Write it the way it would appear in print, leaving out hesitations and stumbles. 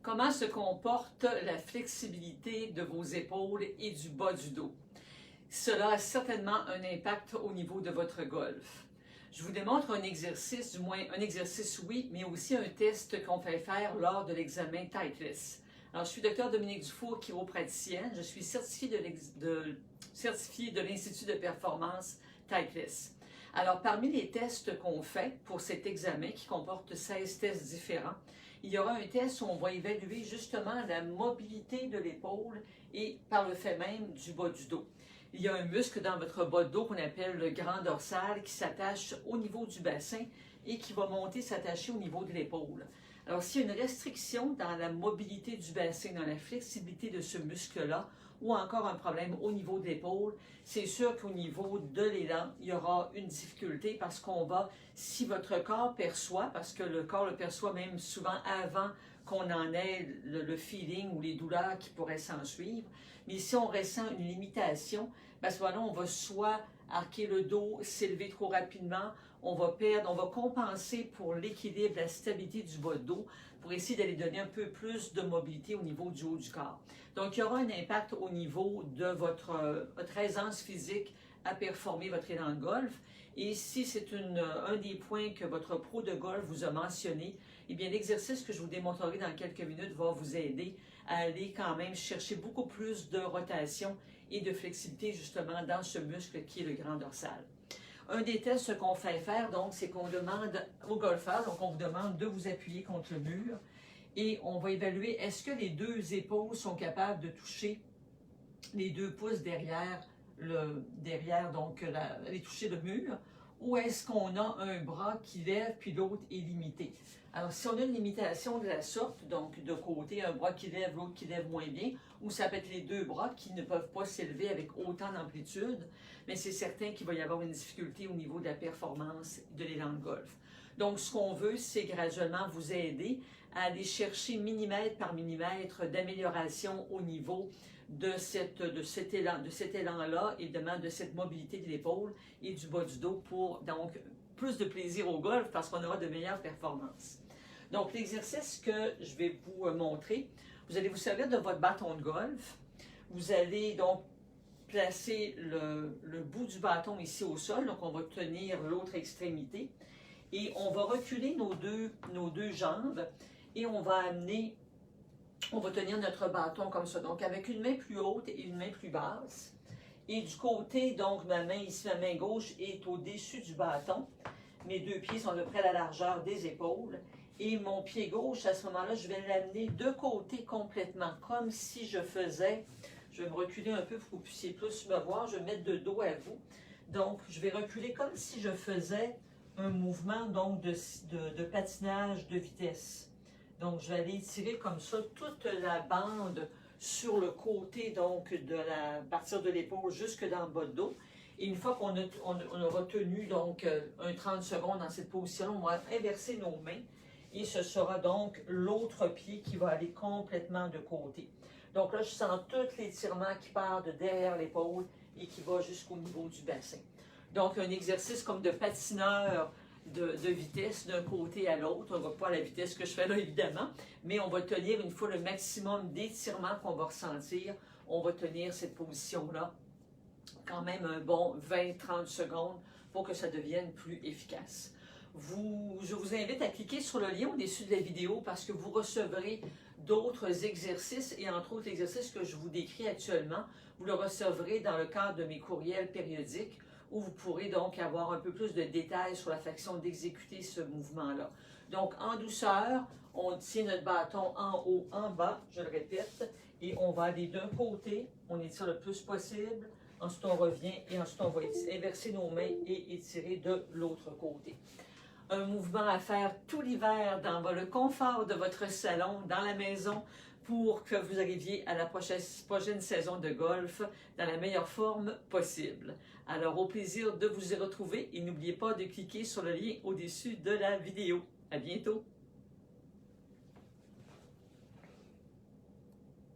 Comment se comporte la flexibilité de vos épaules et du bas du dos? Cela a certainement un impact au niveau de votre golf. Je vous démontre un exercice, du moins un exercice oui, mais aussi un test qu'on fait faire lors de l'examen Titleist. Alors, je suis Dr Dominique Dufour, chiropraticienne. Je suis certifiée de l'Institut de performance Titleist. Alors, parmi les tests qu'on fait pour cet examen, qui comporte 16 tests différents, il y aura un test où on va évaluer justement la mobilité de l'épaule et par le fait même du bas du dos. Il y a un muscle dans votre bas de dos qu'on appelle le grand dorsal qui s'attache au niveau du bassin et qui va monter, s'attacher au niveau de l'épaule. Alors, s'il y a une restriction dans la mobilité du bassin, dans la flexibilité de ce muscle-là, ou encore un problème au niveau de l'épaule, c'est sûr qu'au niveau de l'élan, il y aura une difficulté parce qu'on va, si votre corps perçoit, parce que le corps le perçoit même souvent avant qu'on en ait le feeling ou les douleurs qui pourraient s'en suivre, mais si on ressent une limitation, à ce moment-là, on va soit arquer le dos, s'élever trop rapidement, on va perdre, on va compenser pour l'équilibre, la stabilité du bas de dos pour essayer d'aller donner un peu plus de mobilité au niveau du haut du corps. Donc, il y aura un impact au niveau de votre aisance physique à performer votre élan de golf. Et si c'est un des points que votre pro de golf vous a mentionné, eh bien, l'exercice que je vous démontrerai dans quelques minutes va vous aider à aller quand même chercher beaucoup plus de rotation et de flexibilité justement dans ce muscle qui est le grand dorsal. Un des tests qu'on fait faire, donc, c'est qu'on demande aux golfeurs, donc on vous demande de vous appuyer contre le mur et on va évaluer est-ce que les deux épaules sont capables de toucher les 2 pouces derrière, aller toucher le mur, ou est-ce qu'on a un bras qui lève puis l'autre est limité. Alors, si on a une limitation de la sorte, donc de côté, un bras qui lève, l'autre qui lève moins bien, ou ça peut être les 2 bras qui ne peuvent pas s'élever avec autant d'amplitude, mais c'est certain qu'il va y avoir une difficulté au niveau de la performance de l'élan de golf. Donc, ce qu'on veut, c'est graduellement vous aider à aller chercher millimètre par millimètre d'amélioration au niveau de cet élan-là, évidemment de cette mobilité de l'épaule et du bas du dos pour donc plus de plaisir au golf parce qu'on aura de meilleures performances. Donc, l'exercice que je vais vous montrer, vous allez vous servir de votre bâton de golf. Vous allez donc placer le bout du bâton ici au sol, donc on va tenir l'autre extrémité et on va reculer nos deux jambes et on va tenir notre bâton comme ça, donc avec une main plus haute et une main plus basse. Et du côté, donc, ma main ici, ma main gauche est au-dessus du bâton. Mes 2 pieds sont à peu près à la largeur des épaules. Et mon pied gauche, à ce moment-là, je vais l'amener de côté complètement, comme si je faisais, je vais me reculer un peu pour que vous puissiez plus me voir, je vais me mettre de dos à vous. Donc, je vais reculer comme si je faisais un mouvement donc de patinage de vitesse. Donc, je vais aller tirer comme ça toute la bande sur le côté, donc, partir de l'épaule jusque dans le bas de dos. Et une fois qu'on aura tenu, donc, 30 secondes dans cette position, on va inverser nos mains. Et ce sera donc l'autre pied qui va aller complètement de côté. Donc là, je sens tout l'étirement qui part de derrière l'épaule et qui va jusqu'au niveau du bassin. Donc, un exercice comme de patineur de vitesse d'un côté à l'autre. On ne va pas à la vitesse que je fais là, évidemment, mais on va tenir une fois le maximum d'étirement qu'on va ressentir. On va tenir cette position-là quand même un bon 20-30 secondes pour que ça devienne plus efficace. Je vous invite à cliquer sur le lien au-dessus de la vidéo parce que vous recevrez d'autres exercices et entre autres l'exercice que je vous décris actuellement, vous le recevrez dans le cadre de mes courriels périodiques où vous pourrez donc avoir un peu plus de détails sur la façon d'exécuter ce mouvement-là. Donc, en douceur, on tient notre bâton en haut, en bas, je le répète, et on va aller d'un côté, on étire le plus possible, ensuite on revient et ensuite on va inverser nos mains et étirer de l'autre côté. Un mouvement à faire tout l'hiver dans le confort de votre salon, dans la maison, pour que vous arriviez à la prochaine saison de golf dans la meilleure forme possible. Alors, au plaisir de vous y retrouver et n'oubliez pas de cliquer sur le lien au-dessus de la vidéo. À bientôt!